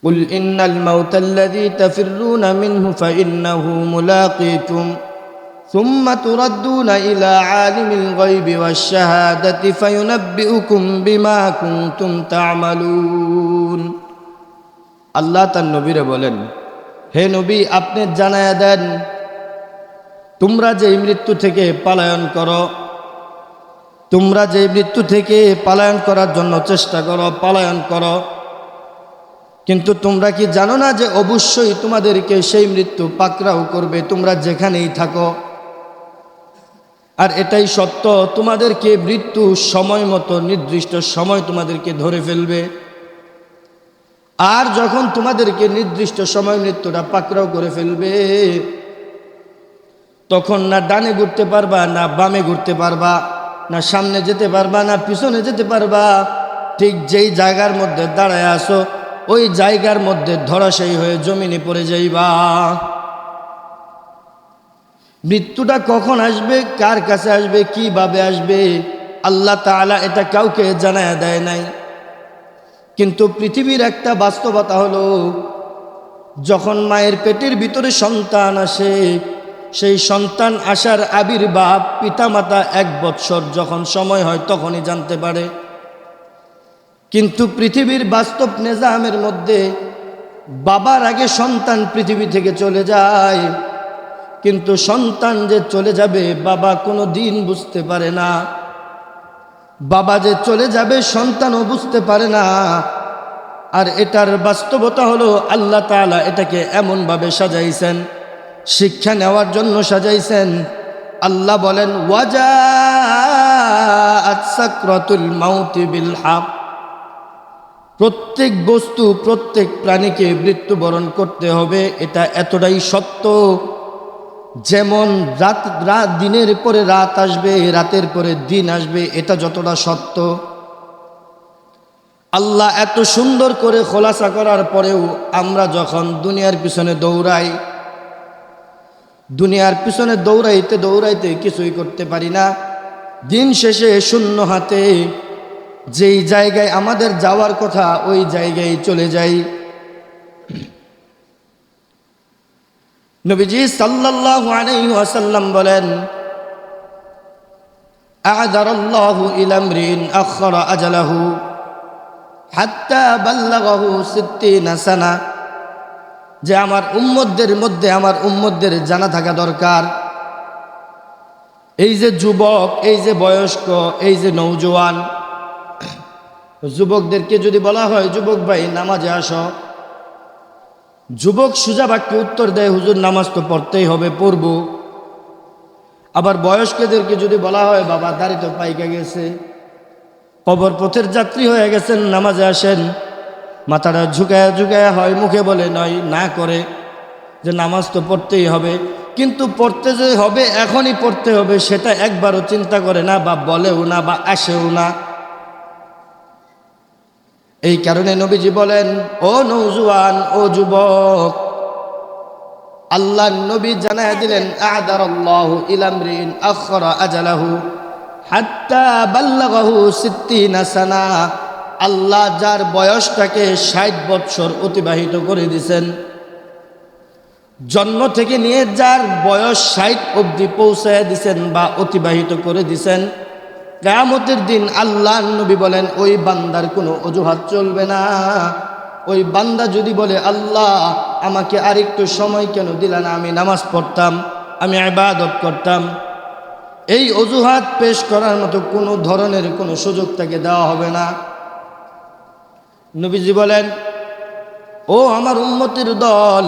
قل إن الموت الذي تفرون منه فإنه ملاقيكم ثم تردون إلى عالم الغيب والشهادة فينبئكم بما كنتم تعملون আল্লাহ তার নবীরে বলেন, হে নবী, আপনি জানায়া দেন, তোমরা যে মৃত্যু থেকে পলায়ন করো, তোমরা যে মৃত্যু থেকে পলায়ন করার জন্য চেষ্টা করো, পলায়ন করো, কিন্তু তোমরা কি জানো না যে অবশ্যই তোমাদেরকে সেই মৃত্যু পাকড়াও করবে, তোমরা যেখানেই থাকো। আর এটাই সত্য, তোমাদেরকে মৃত্যু সময় মতো নির্দিষ্ট সময় তোমাদেরকে ধরে ফেলবে। আর যখন তোমাদেরকে নির্দিষ্ট সময় মৃত্যুটা পাকড়াও করে ফেলবে, তখন না ডানে ঘুরতে পারবা, না বামে ঘুরতে পারবা, না সামনে যেতে পারবা, না পিছনে যেতে পারবা। ঠিক যেই জায়গার মধ্যে দাঁড়ায় আসো, ওই জায়গার মধ্যে ধরাশায়ী হয়ে জমিনে পড়ে যাইবা। মৃত্যুটা কখন আসবে, কার কাছে আসবে, কিভাবে আসবে, আল্লাহ তাআলা এটা কাউকে জানায়া দেয় নাই। কিন্তু পৃথিবীর একটা বাস্তবতা হলো, যখন মায়ের পেটের ভিতরে সন্তান আসে, সেই সন্তান আসার আবির্ভাব পিতামাতা 1 বৎসর যখন সময় হয় তখনই জানতে পারে। কিন্তু পৃথিবীর বাস্তব নিজামের মধ্যে বাবার আগে সন্তান পৃথিবী থেকে চলে যায়, কিন্তু সন্তান যে চলে যাবে বাবা কোনো দিন বুঝতে পারে না। বাবা যে চলে যাবে সন্তানও বুঝতে পারে না। আর এটার বাস্তবতা হলো, আল্লাহ তাআলা এটাকে এমনভাবে সাজাইছেন, শিক্ষা নেওয়ার জন্য সাজাইছেন। আল্লাহ বলেন, ওয়াজাআত সাকরাতুল মাউতি বিল হক। প্রত্যেক বস্তু, প্রত্যেক প্রাণীকে মৃত্যুবরণ করতে হবে, এটা এতটাই সত্য। যেমন দিনের পরে রাত আসবে, রাতের পরে দিন আসবে, এটা যতটা সত্য। আল্লাহ এত সুন্দর করে খোলাসা করার পরেও আমরা যখন দুনিয়ার পিছনে দৌড়াই, দুনিয়ার পিছনে দৌড়াইতে দৌড়াইতে কিছুই করতে পারি না। দিন শেষে শূন্য হাতে যেই জায়গায় আমাদের যাওয়ার কথা ওই জায়গায় চলে যাই। নবীজি সাল্লাল্লাহু আলাইহি ওয়াসাল্লাম বলেন, আ'যারাল্লাহু ইলা আমরিন আখখারা আজালাহু হাত্তা বাল্লাগাহু 60 সানা। যে আমার উম্মতদের জানা থাকা দরকার, এই যে যুবক, এই যে বয়স্ক, এই যে নওজোয়ান, যুবকদেরকে যদি বলা হয়, যুবক ভাই নামাজে আসো, যুবক সোজা বাক্যে উত্তর দেয়, হুজুর নামাজ তো পড়তেই হবে, পড়ব। আবার বয়স্কদেরকে যদি বলা হয়, বাবা দাড়ি তো পাইকা গেছে, কবর পথের যাত্রী হয়ে গেছেন, নামাজে আসেন, মাথাটা ঝুঁকায়া ঝুঁকায়া হয়, মুখে বলে নয়, না করে যে নামাজ তো পড়তেই হবে। কিন্তু পড়তে যে হবে, এখনই পড়তে হবে, সেটা একবারও চিন্তা করে না, বা বলেও না, বা আসেও না। এই কারণে নবীজি বলেন, ও নওজোয়ান, ও যুবক, আল্লাহ নবী জানায়া দিলেন, আ'যারাল্লাহু ইলা আমরিন আখখারা আজালাহু হাত্তা বাল্লাগাহু 60 সানা। আল্লাহ যার বয়সটাকে 60 বৎসর অতিবাহিত করে দিয়েছেন, জন্ম থেকে নিয়ে যার বয়স 60 অবধি পৌঁছায় দিয়েছেন বা অতিবাহিত করে দিয়েছেন, কিয়ামতের দিন আল্লাহ নবী বলেন, ওই বান্দার কোনো অজুহাত চলবে না। ওই বান্দা যদি বলে, আল্লাহ আমাকে আরেকটু সময় কেন দিলা না, আমি নামাজ পড়তাম, আমি ইবাদত করতাম, এই অজুহাত পেশ করার মতো কোনো ধরনের কোনো সুযোগ তাকে দেওয়া হবে না। নবীজি বলেন, ও আমার উম্মতের দল,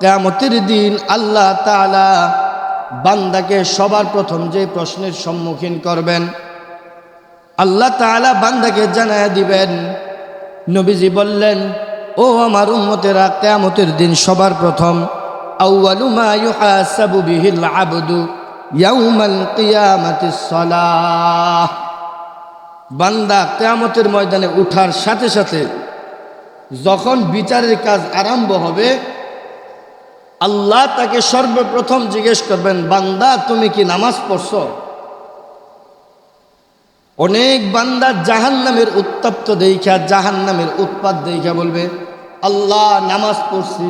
কিয়ামতের দিন আল্লাহ তাআলা বান্দাকে সবার প্রথম যে প্রশ্নের সম্মুখীন করবেন, আল্লাহ তাআলা বান্দাকে জানায়া দিবেন। নবীজি বললেন, ও আমার উম্মতেরা, কিয়ামতের দিন সবার প্রথম আউয়ালু মা ইউহাসাবু বিহিল আবদু ইয়াউমাল কিয়ামাতিস সালাহ। বান্দা কিয়ামতের ময়দানে উঠার সাথে সাথে যখন বিচারের কাজ আরম্ভ হবে, আল্লাহ তাকে সর্বপ্রথম জিজ্ঞেস করবেন, বান্দা তুমি কি নামাজ পড়ছো? অনেক বান্দা জাহান্নামের উত্তপ্ত দেইখা, জাহান্নামের উৎপাত দেইখা বলবে, আল্লাহ নামাজ পড়ছি,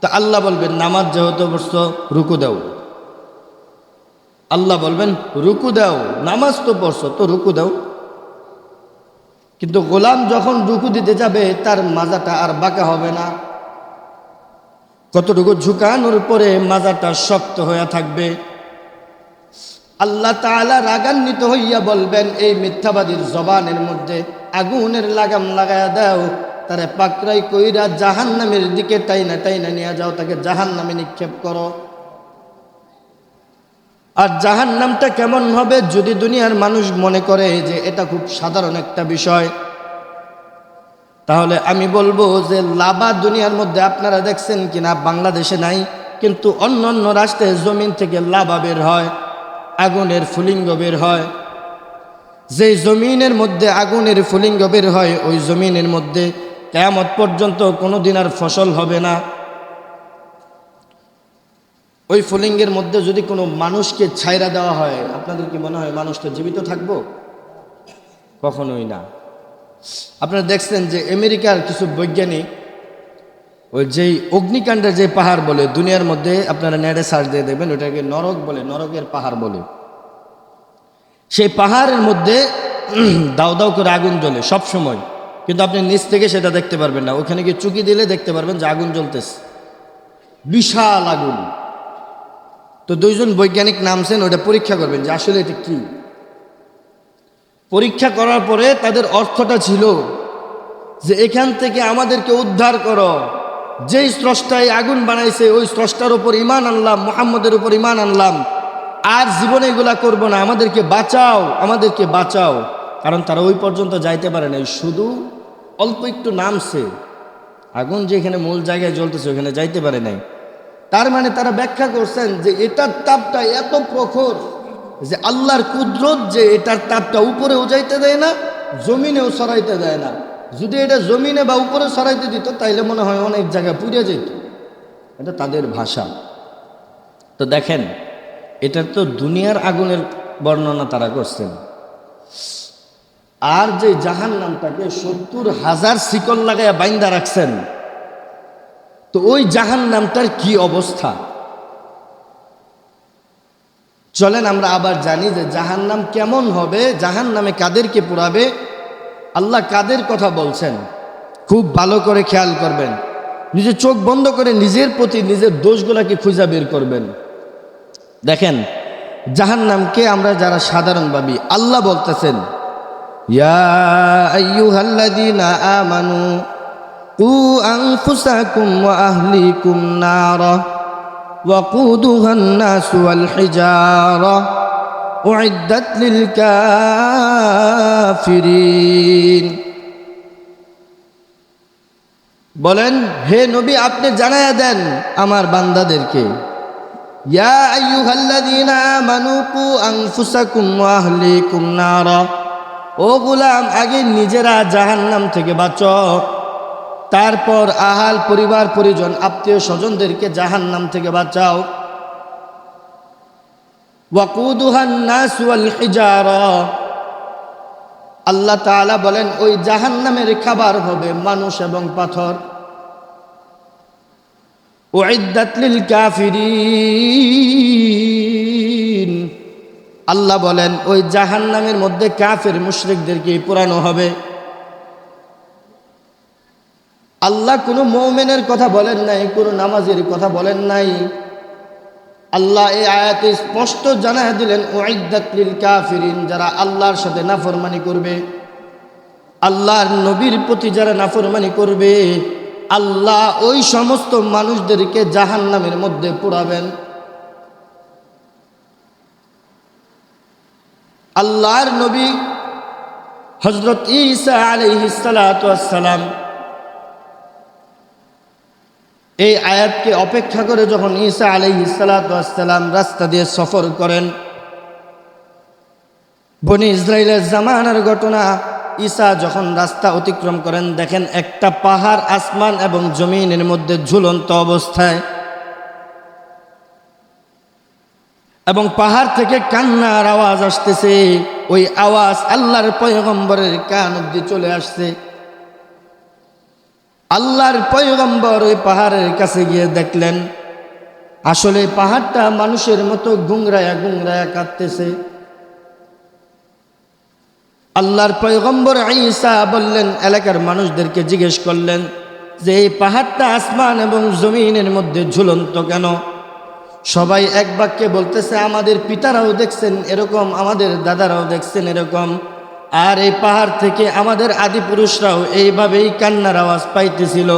তা আল্লাহ বলবেন নামাজ যেহেতু পড়ছো রুকু দাও। আল্লাহ বলবেন রুকু দাও, নামাজ তো পড়ছো তো রুকু দাও। কিন্তু গোলাম যখন রুকু দিতে যাবে তার মাজাটা আর বাঁকা হবে না, কতটুকু ঝুঁকানোর পরে মাজাটা শক্ত হয়ে থাকবে। আল্লাহ তাআলা রাগান্বিত হইয়া বলবেন এই মিথ্যাবাদীর জবানের মধ্যে আগুনের লাগাম লাগায়া দাও, তারে পাকড়াই কইরা জাহান্নামের দিকে টাইনা টাইনা নিয়ে যাও, তাকে জাহান্নামে নিক্ষেপ করো। আর জাহান্নামটা কেমন হবে, যদি দুনিয়ার মানুষ মনে করে যে এটা খুব সাধারণ একটা বিষয়, তাহলে আমি বলবো যে লাভা দুনিয়ার মধ্যে আপনারা দেখছেন কিনা, বাংলাদেশে নাই, কিন্তু অন্য অন্য রাষ্ট্রে জমিন থেকে লাভা বের হয়, আগুনের ফুলিঙ্গ বের হয়। যেই জমিনের মধ্যে আগুনের ফুলিঙ্গ বের হয় ওই জমিনের মধ্যে কিয়ামত পর্যন্ত কোনো দিন আর ফসল হবে না। ওই ফুলিঙ্গের মধ্যে যদি কোনো মানুষকে ছাইরা দেওয়া হয়, আপনাদের কি মনে হয় মানুষটা জীবিত থাকবো? কখনোই না। আপনারা দেখছেন যে আমেরিকার কিছু বৈজ্ঞানিক ওই যেই অগ্নিকাণ্ডের যে পাহাড় বলে, দুনিয়ার মধ্যে আপনারা নেটে সার্চ দিয়ে দেখবেন ওটাকে নরক বলে, নরকের পাহাড় বলে। সেই পাহাড়ের মধ্যে দাউ দাউ করে আগুন জ্বলে সব সময়, কিন্তু আপনি নিচ থেকে সেটা দেখতে পারবেন না। ওখানে গিয়ে চুকি দিলে দেখতে পারবেন যে আগুন জ্বলতেছে, বিশাল আগুন। তো দুইজন বৈজ্ঞানিক নামছেন, ওটা পরীক্ষা করবেন যে আসলে এটা কি। পরীক্ষা করার পরে তাদের অর্থটা ছিল যে এখান থেকে আমাদেরকে উদ্ধার করো, যেই স্রষ্টায় আগুন বানাইছে ওই স্রষ্টার উপর ঈমান আনলাম, মুহাম্মদের উপর ঈমান আনলাম, আর জীবনে এগুলা করব না, আমাদেরকে বাঁচাও, আমাদেরকে বাঁচাও। কারণ তারা ওই পর্যন্ত যাইতে পারে নাই, শুধু অল্প একটু নামছে, আগুন যেখানে মূল জায়গায় জ্বলতেছে ওখানে যাইতে পারে নাই। তার মানে তারা ব্যাখ্যা করছেন যে এটার তাপটা এত প্রখর যে আল্লাহর কুদরত যে এটার তাপটা উপরেও যাইতে দেয় না, জমিনেও সরাইতে দেয় না। যদি এটা জমিনে বা উপরে সরাইতে দিত তাইলে মনে হয় অনেক জায়গায় পুড়ে যেত। এটা তাদের ভাষা। তো দেখেন, এটা তো দুনিয়ার আগুনের বর্ণনা তারা করছেন। আর যে জাহান্নামটাকে ৭০,০০০ শিকল লাগাইয়া বাইন্দা রাখছেন, তো ওই জাহান্নামটার কি অবস্থা। চলেন আমরা আবার জানি যে জাহান্নাম কেমন হবে, জাহান্নামে কাদেরকে পোড়াবে, আল্লাহ কাদের কথা বলছেন। খুব ভালো করে খেয়াল করবেন, নিজের চোখ বন্ধ করে নিজের প্রতি নিজের দোষগুলাকে খুঁজে বের করবেন। দেখেন জাহান্নামকে আমরা যারা সাধারণ ভাবি, আল্লাহ বলতেছেন ইয়া আইয়ুহাল্লাযীনা আমানু কু আনফুসাকুম ওয়া আহলিকুম নারা ওয়াকুদুহান নাসু ওয়াল হিজারা উইদ্দাত লিল কাফিরিন। বলেন হে নবী আপনি জানায়া দেন আমার বান্দাদেরকে, ইয়া আইয়ুহাল্লাযীনা আমানু কু আনফুসাকুম ওয়া আহলিকুম নারা, ও গোলাম আগে নিজেরা জাহান্নাম থেকে বাঁচো, তারপর আহাল পরিবার পরিজন আত্মীয় স্বজনদেরকে জাহান্নাম থেকে বাঁচাও। ওয়াকুদুহান নাস ওয়াল হিজারা, আল্লাহ তাআলা বলেন ওই জাহান্নামের খাবার হবে মানুষ এবং পাথর। উইদ্দাত লিল কাফিরিন, আল্লাহ বলেন ওই জাহান্নামের মধ্যে কাফের মুশরিকদেরকে পোড়ানো হবে। আল্লাহ কোনো মুমিনের কথা বলেন নাই, কোনো নামাজের কথা বলেন নাই। আল্লাহ এই আয়াতে স্পষ্ট জানায় দিলেন উইদ্দাত লিল কাফিরিন, যারা আল্লাহর সাথে নাফরমানি করবে, আল্লাহর নবীর প্রতি যারা নাফরমানি করবে, আল্লাহ ওই সমস্ত মানুষদেরকে জাহান্নামের মধ্যে পোড়াবেন। আল্লাহর নবী হযরত ঈসা আলাইহিস সালাতু ওয়াস সালাম এই আয়াতকে অপেক্ষা করে যখন ঈসা আলাইহিস সালাতু ওয়াস সালাম রাস্তা দিয়ে সফর করেন, বনি ইসরাইলের জামানার ঘটনা, ঈসা যখন রাস্তা অতিক্রম করেন দেখেন একটা পাহাড় আসমান এবং জমিনের মধ্যে ঝুলন্ত অবস্থায়, এবং পাহাড় থেকে কান্নার আওয়াজ আসতেছে। ওই আওয়াজ আল্লাহর পয়গম্বরের কান অবধি চলে আসছে। আল্লাহর পয়গম্বর ওই পাহাড়ের কাছে গিয়ে দেখলেন আসলে পাহাড়টা মানুষের মতো গুংরায়া গুংরায়া কাঁদতেছে। আল্লাহর পয়গম্বর ঈসা বললেন, এলাকার মানুষদেরকে জিজ্ঞেস করলেন যে এই পাহাড়টা আসমান এবং জমিনের মধ্যে ঝুলন্ত কেন? সবাই এক বাক্যে বলতেছে, আমাদের পিতারাও দেখছেন এরকম, আমাদের দাদারাও দেখছেন এরকম, আর এই পাহাড় থেকে আমাদের আদি পুরুষরাও এইভাবেই কান্নার আওয়াজ পাইতেছিল।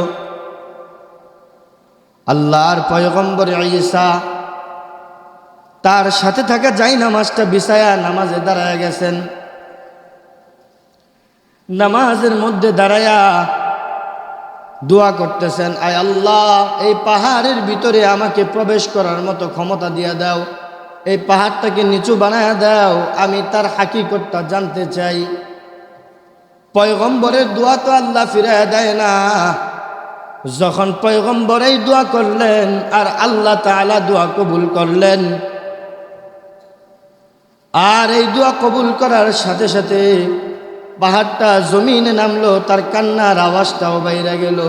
আল্লাহর পয়গম্বর ঈসা তার সাথে থাকা জায়নামাজটা বিছায়া নামাজে দাঁড়ায় গেছেন। নামাজের মধ্যে দাঁড়ায়া দোয়া করতেছেন, আয় আল্লাহ, এই পাহাড়ের ভিতরে আমাকে প্রবেশ করার মতো ক্ষমতা দিয়া দাও, এই পাহাড়টাকে নিচু বানায়া দাও, আমি তার হাকিকতটা জানতে চাই। পয়গম্বরের দোয়া তো আল্লাহ ফিরাইয়া দেয় না। যখন পয়গম্বর এই দোয়া করলেন আর আল্লাহ তাআলা দোয়া কবুল করলেন, আর এই দোয়া কবুল করার সাথে সাথে পাহাড়টা জমিনে নামলো, তার কান্নার আওয়াজটাও বাইরে গেল।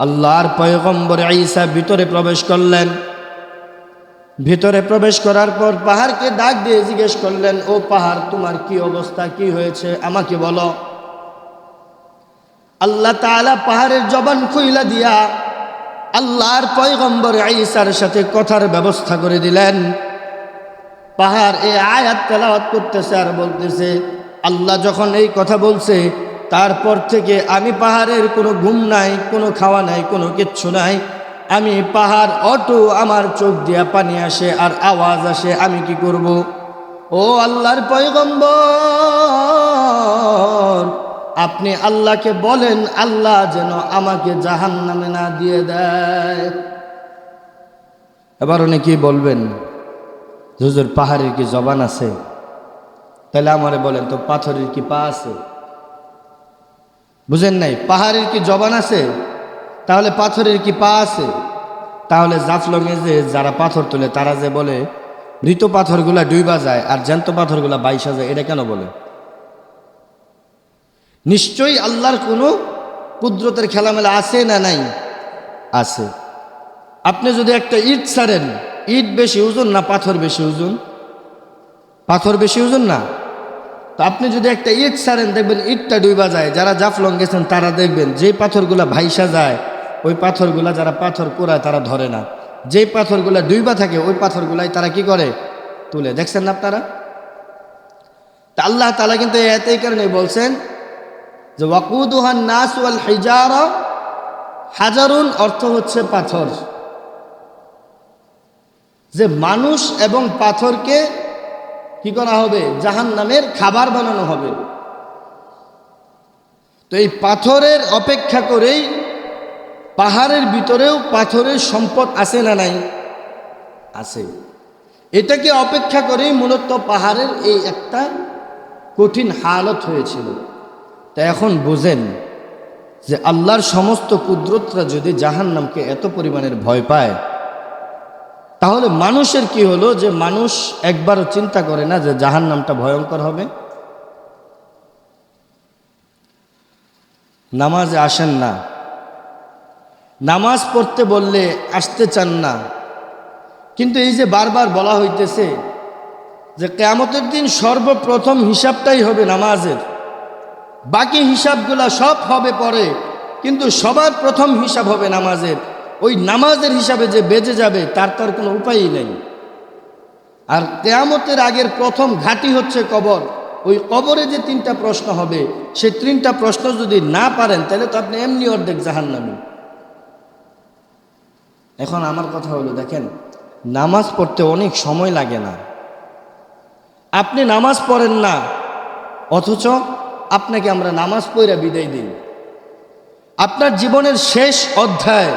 আল্লাহর পয়গম্বর ঈসা ভিতরে প্রবেশ করলেন। ভিতরে প্রবেশ করার পর পাহাড়কে ডাক দিয়ে জিজ্ঞেস করলেন, ও পাহাড়, তোমার কি অবস্থা, কি হয়েছে, আমাকে বলো। আল্লাহ তাআলা পাহাড়ের জবান খুইলা দিয়া আল্লাহর পয়গম্বর ঈসার সাথে কথার ব্যবস্থা করে দিলেন। পাহাড় এই আয়াত তেলাওয়াত করতেছে আর বলতেছে, আল্লাহ যখন এই কথা বলছে তারপর থেকে আমি পাহাড়ের কোনো ঘুম নাই, কোনো খাওয়া নাই, কোনো কিচ্ছু নাই, আমি পাহাড় অটো আমার চোখ দিয়া পানি আসে আর আওয়াজ আসে, আমি কি করব? ও আল্লাহর পয়গম্বর, আপনি আল্লাহকে বলেন আল্লাহ যেন আমাকে জাহান্নামে না দিয়ে দেয়। এবার অনেকে বলবেন, হুজুর পাহাড়ের কি জবান আছে? তাহলে আমারে বলেন তো, পাথরের কি পা আছে? বুঝেন নাই? পাহাড়ের কি জবান আছে? তাহলে পাথরের কি পা আছে? তাহলে জাফলংয়ে যে যারা পাথর তোলে তারা যে বলে মৃত পাথরগুলা ডুইবা যায় আর জ্যান্ত পাথরগুলা বাইসা যায়, এটা কেন বলে? নিশ্চয়ই আল্লাহর কোনো কুদরতের খেলামেলা আছে না নাই? আছে। আপনি যদি একটা ইট ছাড়েন, ইট বেশি ওজন না পাথর বেশি ওজন? পাথর বেশি ওজন না? তো আপনি যদি একটা ইট ছাড়েন, দেখবেন ইটটা ডুইবা যায়। যারা জাফলং গেছেন তারা দেখবেন যে পাথরগুলা ভাইসা যায় ওই পাথরগুলা যারা পাথর কোরায় তারা ধরে না, যে পাথরগুলা ডুইবা থাকে ওই পাথরগুলাই তারা কি করে? তুলে। দেখছেন না আপনারা? তা আল্লাহ তাআলা কিন্তু এই কারণে বলছেন যে ওয়াকুদুহান নাস ওয়াল হিজারা, হাজারুন অর্থ হচ্ছে পাথর, যে মানুষ এবং পাথরকে কি করা হবে? জাহান্নামের খাবার বানানো হবে। তো এই পাথরের অপেক্ষা করেই পাহাড়ের ভিতরেও পাথরের সম্পদ আছে না নাই? আছে। এটাকে অপেক্ষা করেই মূলত পাহাড়ের এই একটা কঠিন হালত হয়েছিল। তা এখন বুঝেন যে আল্লাহর সমস্ত কুদরতরা যদি জাহান্নামকে এত পরিমাণের ভয় পায়, তাহলে মানুষের কি হলো যে মানুষ একবারও চিন্তা করে না যে জাহান্নামটা ভয়ঙ্কর হবে? নামাজে আসেন না, নামাজ পড়তে বললে আসতে চান না, কিন্তু এই যে বারবার বলা হইতেছে যে কিয়ামতের দিন সর্বপ্রথম হিসাবটাই হবে নামাজের, বাকি হিসাবগুলা সব হবে পরে, কিন্তু সবার প্রথম হিসাব হবে নামাজের। ওই নামাজের হিসাবে যে বেঁচে যাবে তার কোনো উপায়ই নেই। আর কিয়ামতের আগের প্রথম ঘাঁটি হচ্ছে কবর। ওই কবরে যে 3টা প্রশ্ন হবে, সেই 3টা প্রশ্ন যদি না পারেন তাহলে তো আপনি এমনি অর্ধেক জাহান্নামী। এখন আমার কথা হলো, দেখেন, নামাজ পড়তে অনেক সময় লাগে না, আপনি নামাজ পড়েন না, অথচ আপনাকে আমরা নামাজ পড়ে বিদায় দিই। আপনার জীবনের শেষ অধ্যায়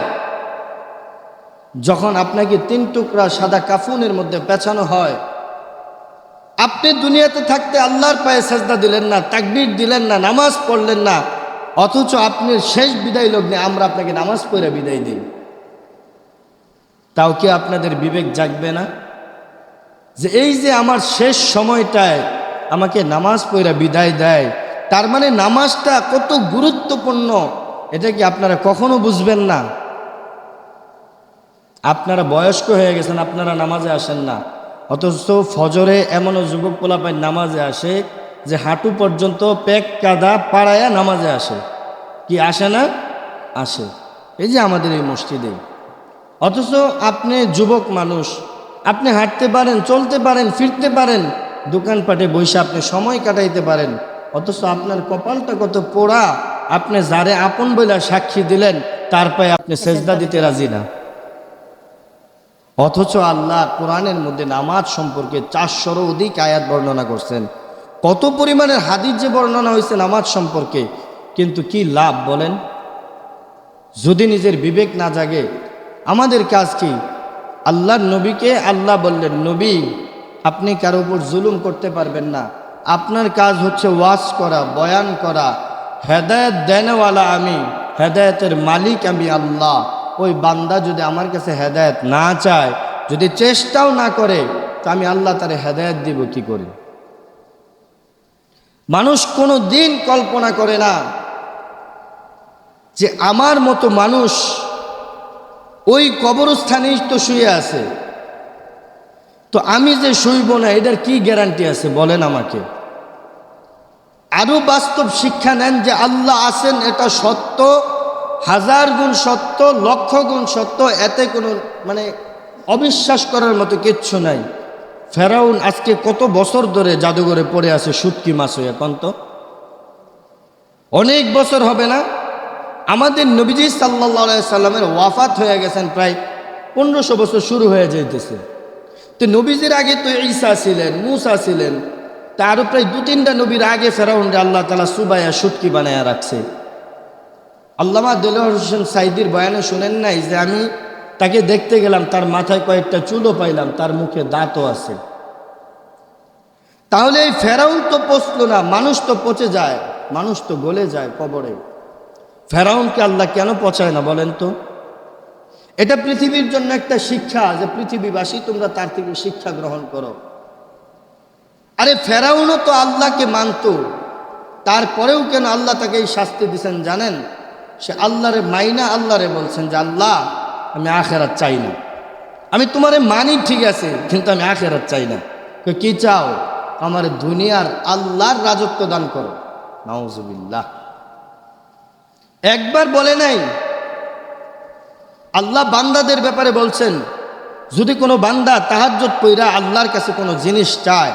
যখন আপনাকে 3 টুকরা সাদা কাফনের মধ্যে পেঁচানো হয়, আপনি দুনিয়াতে থাকতে আল্লাহর পায়ে সেজদা দিলেন না, তাকবীর দিলেন না, নামাজ পড়লেন না, অথচ আপনি শেষ বিদায় লগ্নে আমরা আপনাকে নামাজ পড়ে বিদায় দিই। তাও কি আপনাদের বিবেক জাগবে না যে এই যে আমার শেষ সময়টায় আমাকে নামাজ পড়ে বিদায় দেয়, তার মানে নামাজটা কত গুরুত্বপূর্ণ এটা কি আপনারা কখনো বুঝবেন না? আপনারা বয়স্ক হয়ে গেছেন, আপনারা নামাজে আসেন না, অথচ ফজরে এমনও যুবক পোলাপাই নামাজে আসে যে হাঁটু পর্যন্ত পেক কাদা পাড়ায়া নামাজে আসে। কি আসে না? আসে। এই যে আমাদের এই মসজিদে, অথচ আপনি যুবক মানুষ, আপনি হাঁটতে পারেন, চলতে পারেন, ফিরতে পারেন, দোকানপাটে বসে আপনি সময় কাটাইতে পারেন, অথচ আপনার কপালটা কত পোড়া। আপনি যারে আপন বলে সাক্ষী দিলেন তার পায়ে আপনি সেজদা দিতে রাজি না। অথচ আল্লাহ কোরআনের মধ্যে নামাজ সম্পর্কে 400-এরও অধিক আয়াত বর্ণনা করছেন। কত পরিমাণের হাদিস যে বর্ণনা হয়েছে নামাজ সম্পর্কে, কিন্তু কি লাভ বলেন? যদি নিজের বিবেক না জাগে আমাদের কাজ কি? আল্লাহর নবীকে আল্লাহ বললেন, নবী আপনি কারো উপর জুলুম করতে পারবেন না, আপনার কাজ হচ্ছে ওয়াজ করা, বয়ান করা। হেদায়েত দেনওয়ালা আমি, হেদায়েতের মালিক আমি আল্লাহ। ওই বান্দা যদি আমার কাছে হেদায়েত না চায়, যদি চেষ্টাও না করে, তো আমি আল্লাহ তারে হেদায়েত দিব কি করে? মানুষ কোনো দিন কল্পনা করে না যে আমার মতো মানুষ ওই কবরস্থানেই তো শুয়ে আছে, তো আমি যে শুইব না এটার কি গ্যারান্টি আছে বলেন আমাকে? আরো বাস্তব শিক্ষা নেন যে আল্লাহ আছেন, এটা সত্য, 1000 গুণ সত্য, 1,00,000 গুণ সত্য, এতে কোনো অবিশ্বাস করার মতো কিচ্ছু নাই। ফেরাউন আজকে কত বছর ধরে জাদুঘরে পড়ে আছে শুটকি মাছ হয়ে, এখন তো অনেক বছর হবে না? আমাদের নবীজি সাল্লাল্লাহু আলাইহি সাল্লামের ওয়াফাত হয়ে গেছেন প্রায় 1500 বছর শুরু হয়ে যাইতেছে। তো নবীজির আগে তো ঈসা ছিলেন, মুসা ছিলেন, তারও প্রায় 2-3টা নবীর আগে ফেরাউনরে আল্লাহ তাআলা সুবাইয়া শুটকি বানায়া রাখছে। আল্লামা দেলোয়ার হোসেন সাইদির বয়ানে শুনেন নাই যে আমি তাকে দেখতে গেলাম, তার মাথায় কয়েকটা চুলও পাইলাম, তার মুখে দাঁতও আছে। তাহলে এই ফেরাউন তো পচলো না, মানুষ তো পচে যায়, মানুষ তো গলে যায় কবরে। ফেরাউনকে আল্লাহ কেন পচায় না বলেন তো? এটা পৃথিবীর জন্য একটা শিক্ষা যে পৃথিবীবাসী তোমরা তার থেকে শিক্ষা গ্রহণ করো। আরে ফেরাউনও তো আল্লাহকে মানত, তারপরেও কেন আল্লাহ তাকে এই শাস্তি দিচ্ছেন জানেন? সে আল্লাহরে মাইনা আল্লাহরে বলছেন যে আল্লাহ আমি আখেরাত চাই না, আমি তোমারে মানি ঠিক আছে, কিন্তু আমি আখেরাত চাই না। কি চাও? আমার দুনিয়ার আল্লাহর রাজত্ব দান করো। নাউজুবিল্লাহ। একবার বলে নাই। আল্লাহ বান্দাদের ব্যাপারে বলছেন, যদি কোনো বান্দা তাহাজ্জুদ পইরা আল্লাহর কাছে কোনো জিনিস চায়,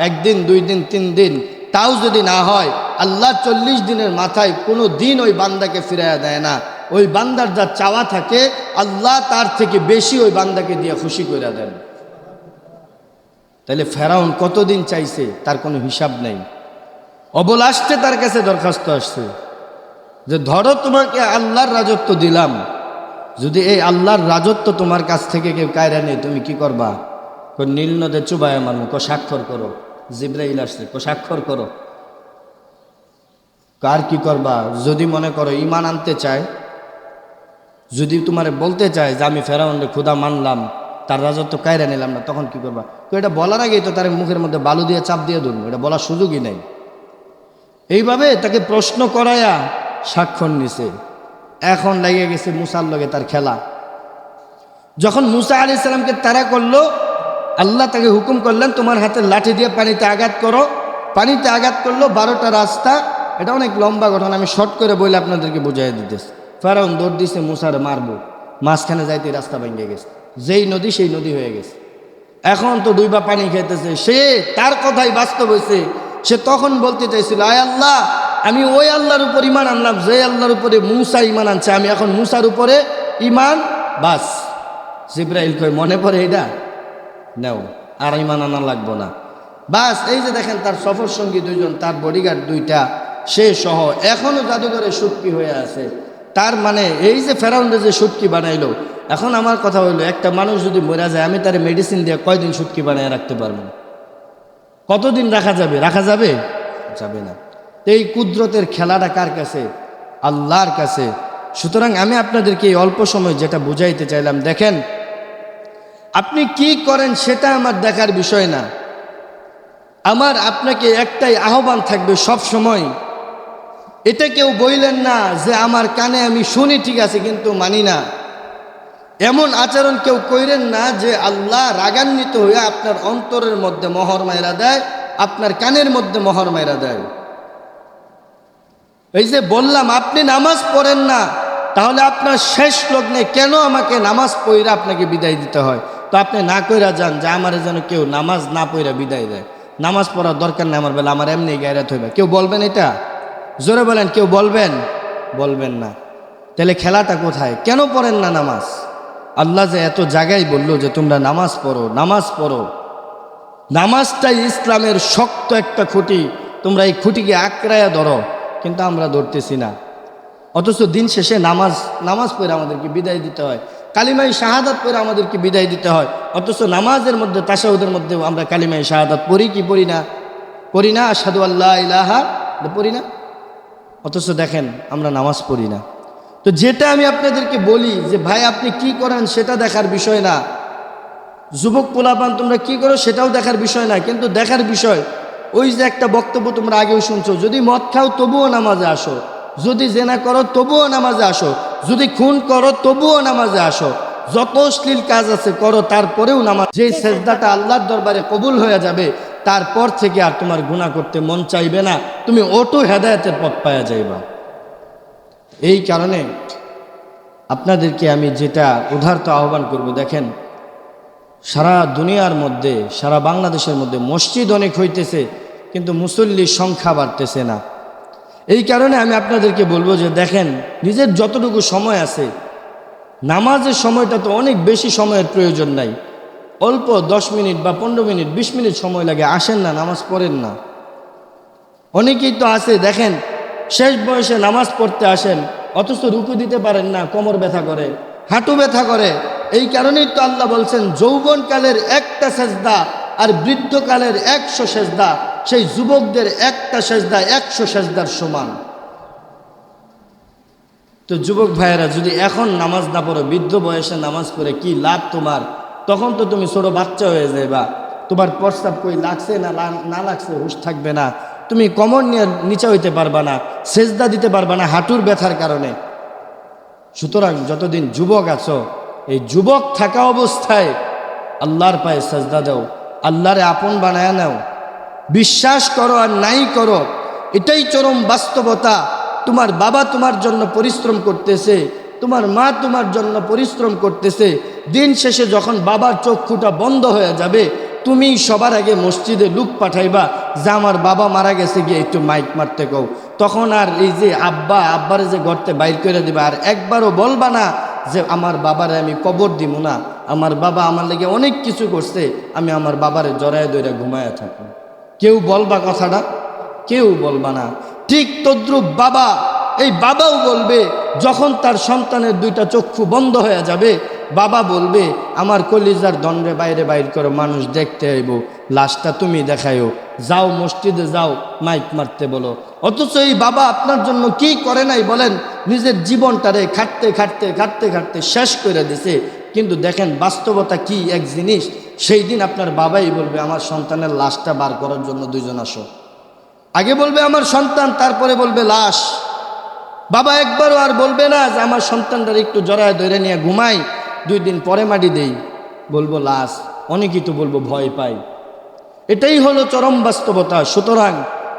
1 দিন 2 দিন 3 দিন, তাও যদি না হয়, আল্লাহ 40 দিনের মাথায় কোনো দিন ওই বান্দাকে ফিরাইয়া দেয় না। ওই বান্দার যা চাওয়া থাকে আল্লাহ তার থেকে বেশি ওই বান্দাকে দিয়ে খুশি করে দেন। তাহলে ফেরাউন কতদিন চাইছে তার কোনো হিসাব নেই। অবলাস্টে তার কাছে দরখাস্ত আসছে যে ধরো তোমাকে আল্লাহর রাজত্ব দিলাম, যদি এই আল্লাহর রাজত্ব তোমার কাছ থেকে কেউ কায়রা নেই, তুমি কি করবা? নীল নদে চুবায় আমার মুখ, স্বাক্ষর করো। জিব্রাইল আসছে, স্বাক্ষর করো। কার কি করবা? যদি মনে করো ঈমান আনতে চায়, যদি তোমারে বলতে চায় যে আমি ফেরাউনের খোদা মানলাম, তার রাজত্ব কায়রা নিলাম না, তখন কি করবা? তো এটা বলার আগেই তো তার মুখের মধ্যে বালু দিয়ে চাপ দিয়ে ধরবো, এটা বলার সুযোগই নেই। এইভাবে তাকে প্রশ্ন করায়া স্বাক্ষর নিছে। এখন লেগে গেছে মুসার লগে তার খেলা। যখন মুসা আলাইহিস সালামকে তাড়া করলো, আল্লাহ তাকে হুকুম করলেন তোমার হাতে লাঠি দিয়ে পানিতে আঘাত করো। পানিতে আঘাত করলো, 12টা রাস্তা। এটা অনেক লম্বা ঘটনা, আমি শর্ট করে বলে আপনাদেরকে বুঝাই দিতেছি। ফেরাউন দৌড় দিছে মুসারে মারবো, মাঝখানে যাইতে রাস্তা ভেঙে গেছে, যেই নদী সেই নদী হয়ে গেছে। এখন তো ডুইবা পানি খেতেছে। সে তার কথাই বাস্তব হয়েছে। সে তখন বলতে চাইছিল, আয় আল্লাহ, আমি ওই আল্লাহর উপর ইমান আনলাম যে আল্লাহর উপরে মুসা ইমান আনছে, আমি এখন মুসার উপরে ইমান। বাস জিব্রাইল কই মনে পড়ে এটা নেও, আর ইমান আনা লাগবো না। বাস এই যে দেখেন তার সফর সঙ্গী 2 জন, তার বডিগার্ড 2টা, সে সহ এখনো জাদুঘরে শুটকি হয়ে আছে। তার মানে এই যে ফেরাউনরে যে শুটকি বানাইলো, এখন আমার কথা হইলো একটা মানুষ যদি মরে যায়, আমি তার মেডিসিন দিয়ে কয়দিন শুটকি বানায় রাখতে পারবো? কতদিন রাখা যাবে? রাখা যাবে? যাবে না। এই কুদরতের খেলাটা কার কাছে? আল্লাহর কাছে। সুতরাং আমি আপনাদেরকে এই অল্প সময় যেটা বুঝাইতে চাইলাম, দেখেন আপনি কি করেন সেটা আমার দেখার বিষয় না। আমার আপনাকে একটাই আহ্বান থাকবে সব সময়, এটা কেউ বললেন না যে আমার কানে আমি শুনি ঠিক আছে কিন্তু মানি না। এমন আচরণ কেউ কইরেন না যে আল্লাহ রাগান্বিত হয়ে আপনার অন্তরের মধ্যে মোহর মাইরা দেয়, আপনার কানের মধ্যে মোহর মাইরা দেয়। এই যে বললাম আপনি নামাজ পড়েন না, তাহলে আপনার শেষ লগ্নে কেন আমাকে নামাজ পড়া আপনাকে বিদায় দিতে হয়? তো আপনি না কইরা যান যে আমার যেন কেউ নামাজ না পড়া বিদায় দেয়, নামাজ পড়ার দরকার নেই আমার বেলা, আমার এমনি গায়রাত হইবে। কেউ বলবেন এটা? জোরে বলেন, কেউ বলবেন? বলবেন না। তাহলে খেলাটা কোথায়? কেন পড়েন না নামাজ? আল্লাহ যে এত জায়গায় বললো যে তোমরা নামাজ পড়ো, নামাজ পড়ো। নামাজটাই ইসলামের শক্ত একটা খুঁটি, তোমরা এই খুঁটিকে আঁকড়ায়া ধরো, কিন্তু আমরা ধরতেছি না। অথচ দিন শেষে নামাজ পড়ে আমাদেরকে বিদায় দিতে হয়, কালিমাই শাহাদাত পড়ে আমাদেরকে বিদায় দিতে হয়। অথচ নামাজের মধ্যে তাশাহুদের মধ্যে আমরা কালিমাই শাহাদাত পড়ি কি পড়ি না? পড়ি না, আশহাদু আল্লা ইলাহা পড়ি না। অথচ দেখেন আমরা নামাজ পড়ি না। তো যেটা আমি আপনাদেরকে বলি যে ভাই আপনি কি করেন সেটা দেখার বিষয় না, যুবক পোলাপান তোমরা কি করো সেটাও দেখার বিষয় না, কিন্তু দেখার বিষয় ওই যে একটা বক্তব্য তোমরা আগেও শুনছো, যদি মদ খাও তবুও নামাজে আসো, যদি জেনা করো তবুও নামাজে আসো, যদি খুন করো তবুও নামাজে আসো, যত অশ্লীল কাজ আছে করো, তারপরেও নামাজ। যে সেজদাটা আল্লাহর দরবারে কবুল হয়ে যাবে তারপর থেকে আর তোমার গুনাহ করতে মন চাইবে না, তুমি অটো হেদায়েতের পথ পাওয়া যাইবা। এই কারণে আপনাদেরকে আমি যেটা উদারত আহ্বান করব, দেখেন সারা দুনিয়ার মধ্যে, সারা বাংলাদেশের মধ্যে মসজিদ অনেক হইতেছে কিন্তু মুসল্লির সংখ্যা বাড়তেছে না। এই কারণে আমি আপনাদেরকে বলবো যে দেখেন নিজের যতটুকু সময় আছে, নামাজের সময়টা তো অনেক বেশি সময়ের প্রয়োজন নাই, অল্প 10 মিনিট বা 15 মিনিট 20 মিনিট সময় লাগে, আসেন না নামাজ পড়েন না। অনেকেই তো আছে দেখেন শেষ বয়সে নামাজ পড়তে আসেন, অথচ রুকু দিতে পারেন না, কোমর ব্যথা করে, হাঁটু ব্যথা করে। এই কারণেই তো আল্লাহ বলছেন যৌবনকালের একটা সেজদা আর বৃদ্ধকালের 100 সেজদা, সেই যুবকদের একটা সেজদা 100 সেজদার সমান। তো যুবক ভাইয়েরা যদি এখন নামাজ না পড়ো, বৃদ্ধ বয়সে নামাজ পড়ে কি লাভ তোমার? তখন তো তুমি ছোট বাচ্চা হয়ে যাইবা, তোমার প্রস্তাব কই লাগছে না লাগছে হুঁশ থাকবে না, তুমি কোমর নিয়ে নিচে হইতে পারবা না, সেজদা দিতে পারবা না হাঁটুর ব্যথার কারণে। সুতরাং যতদিন যুবক আছো, এই যুবক থাকা অবস্থায় আল্লাহর পায়ে সেজদা দাও, আল্লাহরে আপন বানায় নাও, বিশ্বাস করো আর নাই করো, এটাই চরম বাস্তবতা। তোমার বাবা তোমার জন্য পরিশ্রম করতেছে, তোমার মা তোমার জন্য পরিশ্রম করতেছে, দিন শেষে যখন বাবার চক্ষুটা বন্ধ হয়ে যাবে, তুমি সবার আগে মসজিদে লোক পাঠাইবা যে আমার বাবা মারা গেছে, গিয়ে একটু মাইক মারতে কও। তখন আর এই যে আব্বারে যে গর্তে বাইর করে দিবা, আর একবারও বলবা না যে আমার বাবারে আমি কবর দিব না, আমার বাবা আমার লেগে অনেক কিছু করছে, আমি আমার বাবারে জড়ায় দইরা ঘুমায়া থাকি। কেউ বলবা কথাটা? কেউ বলবা না। ঠিক তদ্রুপ বাবা, এই বাবাও বলবে যখন তার সন্তানের 2টা চক্ষু বন্ধ হয়ে যাবে, বাবা বলবে আমার কলিজার দণ্ডে বাইরে বাইর করে মানুষ দেখতে আইব, লাশটা তুমি দেখাইও, যাও মসজিদে যাও মাইক মারতে বলো। অথচ এই বাবা আপনার জন্য কি করে নাই বলেন? নিজের জীবনটারে খাটতে খাটতে খাটতে খাটতে শেষ করে দিছে। কিন্তু দেখেন বাস্তবতা কি এক জিনিস, সেই দিন আপনার বাবাই বলবে আমার সন্তানের লাশটা বার করার জন্য 2 জন আসো। আগে বলবে আমার সন্তান, তারপরে বলবে লাশ। বাবা একবারও আর বলবে না যে আমার সন্তানটার একটু জড়ায় ধরে নিয়ে ঘুমাই, 2 দিন পরে মাটি দেই, বলবো লাশ। অনেকেই তো বলবো ভয় পাই। এটাই হলো চরম বাস্তবতা। সুতরাং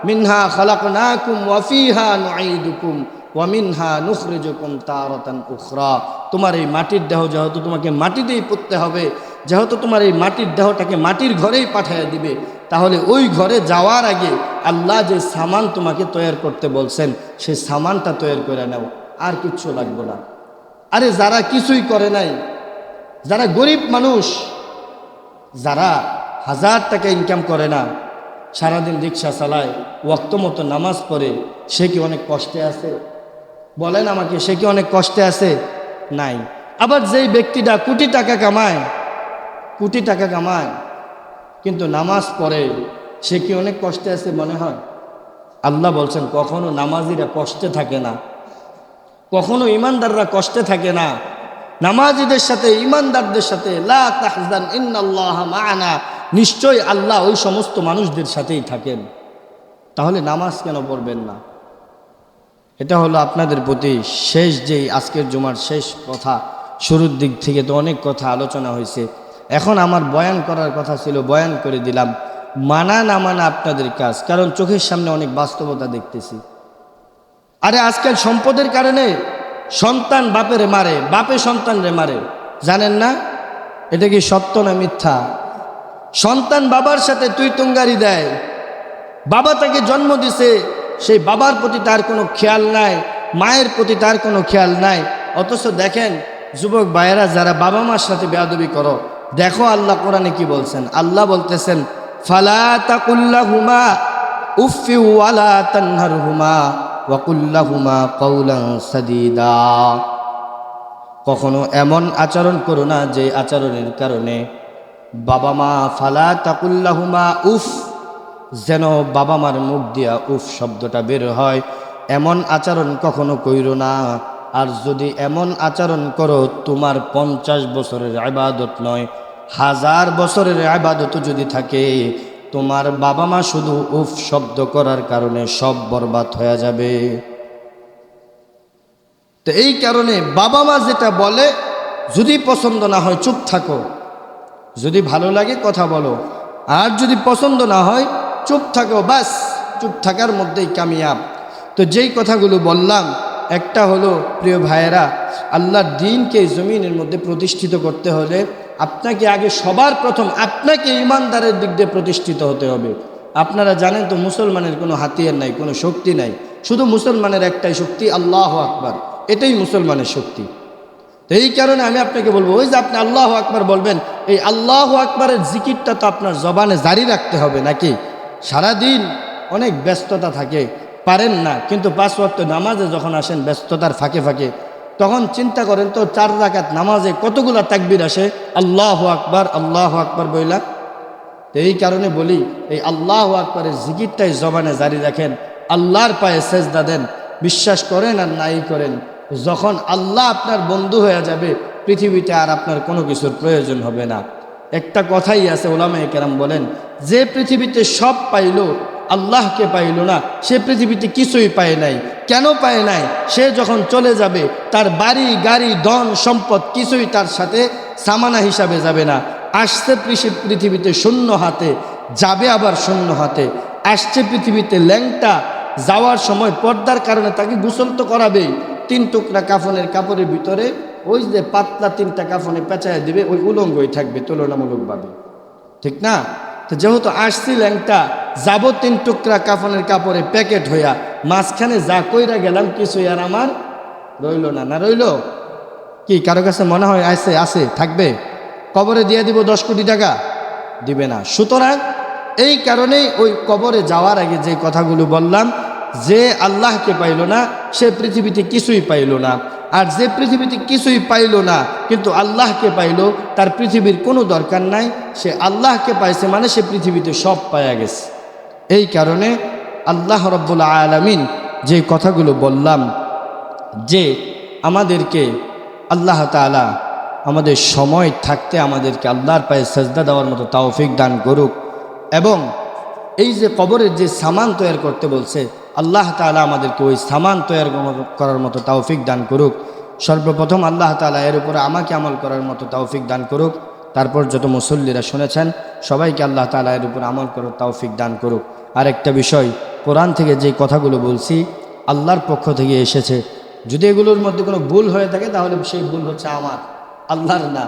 মিনহা খালাকনাকুম ওয়া ফিহা নুঈদুকুম ওয়া মিনহা নুখরিজুকুম তারাতান উখরা। তোমার এই মাটির দেহ যেহেতু তোমাকে মাটিতেই পুঁততে হবে, যেহেতু তোমার এই মাটির দেহটাকে মাটির ঘরেই পাঠিয়ে দিবে, তাহলে ওই ঘরে যাওয়ার আগে আল্লাহ যে সামান তোমাকে তৈরি করতে বলছেন সেই সামানটা তৈরি করে নাও, আর কিচ্ছু লাগবে না। আরে যারা কিছুই করে নাই, যারা গরিব মানুষ, যারা 1000 টাকা ইনকাম করে না, সারাদিন রিক্সা চালায়, ওয়াক্ত মতো নামাজ পড়ে, সে কি অনেক কষ্টে আছে? বলেন আমাকে, সে কি অনেক কষ্টে আছে? নাই। আবার যেই ব্যক্তিটা কোটি টাকা কামায় কিন্তু নামাজ পড়ে, সে কি অনেক কষ্টে আছে মনে হয়? আল্লাহ বলছেন কখনো নামাজিরা কষ্টে থাকে না, কখনো ইমানদাররা কষ্টে থাকে না। নামাজিদের সাথে ইমানদারদের সাথে লা তাহজান ইন্নাল্লাহা মা'ানা, নিশ্চয় আল্লাহ ওই সমস্ত মানুষদের সাথেই থাকেন। তাহলে নামাজ কেন পড়বেন না? এটা হলো আপনাদের প্রতি শেষ যেই আজকের জুমার শেষ কথা। শুরুর দিক থেকে তো অনেক কথা আলোচনা হয়েছে, এখন আমার বয়ান করার কথা ছিল, বয়ান করে দিলাম। মানা না মানা আপনাদের কাজ, কারণ চোখের সামনে অনেক বাস্তবতা দেখতেছি। আরে আজকাল সম্পদের কারণে সন্তান বাপেরে মারে, বাপে সন্তানরে মারে, জানেন না? এটা কি সত্য না মিথ্যা? সন্তান বাবার সাথে তুই তুঙ্গারি দেয়, বাবা তাকে জন্ম দিছে, সেই বাবার প্রতি তার কোনো খেয়াল নাই, মায়ের প্রতি তার কোনো খেয়াল নাই। অথচ দেখেন যুবক ভাইয়েরা, যারা বাবা মার সাথে বেয়াদবি করো, দেখো আল্লাহ কোরআনে কি বলছেন। আল্লাহ বলতেছেন, ফালা তাকুল্লাহুমা উফফি ওয়ালা তানহারহুমা ওয়া কুল্লাহুমা কাওলান সাদীদা। কখনো এমন আচরণ করো না যে আচরণের কারণে বাবা মা, ফালা তাকুল্লাহুমা উফ, যেন বাবা মার মুখ দিয়া উফ শব্দটা বের হয়, এমন আচরণ কখনো কইরো না। আর যদি এমন আচরণ করো, তোমার 50 বছরের ইবাদত নয়, 1000 বছরের ইবাদতও যদি থাকে, তোমার বাবা মা শুধু উফ শব্দ করার কারণে সব বরবাদ হয়ে যাবে। তো এই কারণে বাবা মা যেটা বলে, যদি পছন্দ না হয় চুপ থাকো, যদি ভালো লাগে কথা বলো, আর যদি পছন্দ না হয় চুপ থাকো, বাস। চুপ থাকার মধ্যেই কামিয়াব। তো যেই কথাগুলো বললাম, একটা হলো প্রিয় ভাইয়েরা, আল্লাহর দ্বীনকে জমিনের মধ্যে প্রতিষ্ঠিত করতে হলে আপনাকে আগে সবার প্রথম আপনাকে ইমানদারের দিক দিয়ে প্রতিষ্ঠিত হতে হবে। আপনারা জানেন তো, মুসলমানের কোনো হাতিয়ার নাই, কোনো শক্তি নাই, শুধু মুসলমানের একটাই শক্তি, আল্লাহু আকবার। এটাই মুসলমানের শক্তি। তো এই কারণে আমি আপনাকে বলবো, ওই যে আপনি আল্লাহু আকবার বলবেন, এই আল্লাহু আকবারের জিকিরটা তো আপনার জবানে জারি রাখতে হবে, নাকি? সারাদিন অনেক ব্যস্ততা থাকে, পারেন না, কিন্তু 5 ওয়াক্ত নামাজে যখন আসেন ব্যস্ততার ফাঁকে ফাঁকে, তখন চিন্তা করেন তো 4 রাকাত নামাজে কতগুলা তাকবীর আসে আল্লাহু আকবার বইলা। তো এই কারণে বলি, এই আল্লাহু আকবারের জিকিরটাই জবানে জারি রাখেন, আল্লাহর পায়ে সেজদা দেন। বিশ্বাস করেন আর নাই করেন, যখন আল্লাহ আপনার বন্ধু হয়ে যাবে, পৃথিবীতে আর আপনার কোনো কিছুর প্রয়োজন হবে না। একটা কথাই আছে, উলামায়ে কেরাম বলেন, যে পৃথিবীতে সব পাইল, আল্লাহকে পাইল না, সে পৃথিবীতে কিছুই পায় নাই। কেন পায় নাই? সে যখন চলে যাবে, তার বাড়ি গাড়ি ধন সম্পদ কিছুই তার সাথে সামানা হিসাবে যাবে না। আসছে পৃথিবীতে শূন্য হাতে, যাবে আবার শূন্য হাতে। আসছে পৃথিবীতে ল্যাংটা, যাওয়ার সময় পর্দার কারণে তাকে গোসল তো করাবেই। 3 টুকরা কাফনের কাপড়ের ভিতরে ওই যে পাতলা 3টা কাফনে পেঁচায় দিবে, ওই উলঙ্গই থাকবে তুলনামূলকভাবে, ঠিক না? তো যেহেতু আসছি ল্যাংটা, যাবো 3 টুকরা কাফনের কাপড়ে প্যাকেট হইয়া, মাঝখানে যা কইরা গেলাম কিছুই আর আমার রইল না। না রইল কি? কারো কাছে মনে হয় আছে থাকবে? কবরে দিয়ে দিব 10 কোটি টাকা, দিবে না। সুতরাং এই কারণেই ওই কবরে যাওয়ার আগে যে কথাগুলো বললাম, যে আল্লাহকে পাইল না, সে পৃথিবীতে কিছুই পাইল না। আর যে পৃথিবীতে কিছুই পাইল না কিন্তু আল্লাহকে পাইল, তার পৃথিবীর কোনো দরকার নাই। সে আল্লাহকে পাইছে মানে সে পৃথিবীতে সব পায়া গেছে। এই কারণে আল্লাহ রাব্বুল আলামিন যে কথাগুলো বললাম, যে আমাদেরকে আল্লাহ তাআলা আমাদের সময় থাকতে আমাদেরকে আল্লাহর পায়ে সেজদা দেওয়ার মতো তৌফিক দান করুক, এবং এই যে কবরের যে সামান তৈরি করতে বলছে, আল্লাহ তাআলা আমাদেরকে ওই সামান তৈরি করার মতো তৌফিক দান করুক। সর্বপ্রথম আল্লাহ তাআলা এর উপরে আমাকে আমল করার মতো তৌফিক দান করুক। তারপর যত মুসল্লিরা শুনেছেন সবাইকে আল্লাহ তাআলা এর উপরে আমল করার তৌফিক দান করুক। আরেকটা বিষয়, কোরআন থেকে যে কথাগুলো বলছি আল্লাহর পক্ষ থেকে এসেছে। যদি এগুলোর মধ্যে কোনো ভুল হয়ে থাকে তাহলে সেই ভুল হচ্ছে আমার, আল্লাহর না।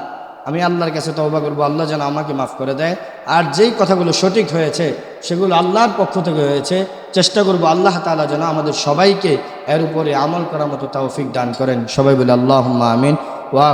আমি আল্লাহর কাছে তওবা করব, আল্লাহ যেন আমাকে মাফ করে দেয়। আর যেই কথাগুলো সঠিক হয়েছে সেগুলো আল্লাহর পক্ষ থেকে হয়েছে, চেষ্টা করব আল্লাহ তাআলা যেন আমাদের সবাইকে এর উপরে আমল করার মতো তৌফিক দান করেন। সবাই বলে আল্লাহুম্মা আমিন। ওয়া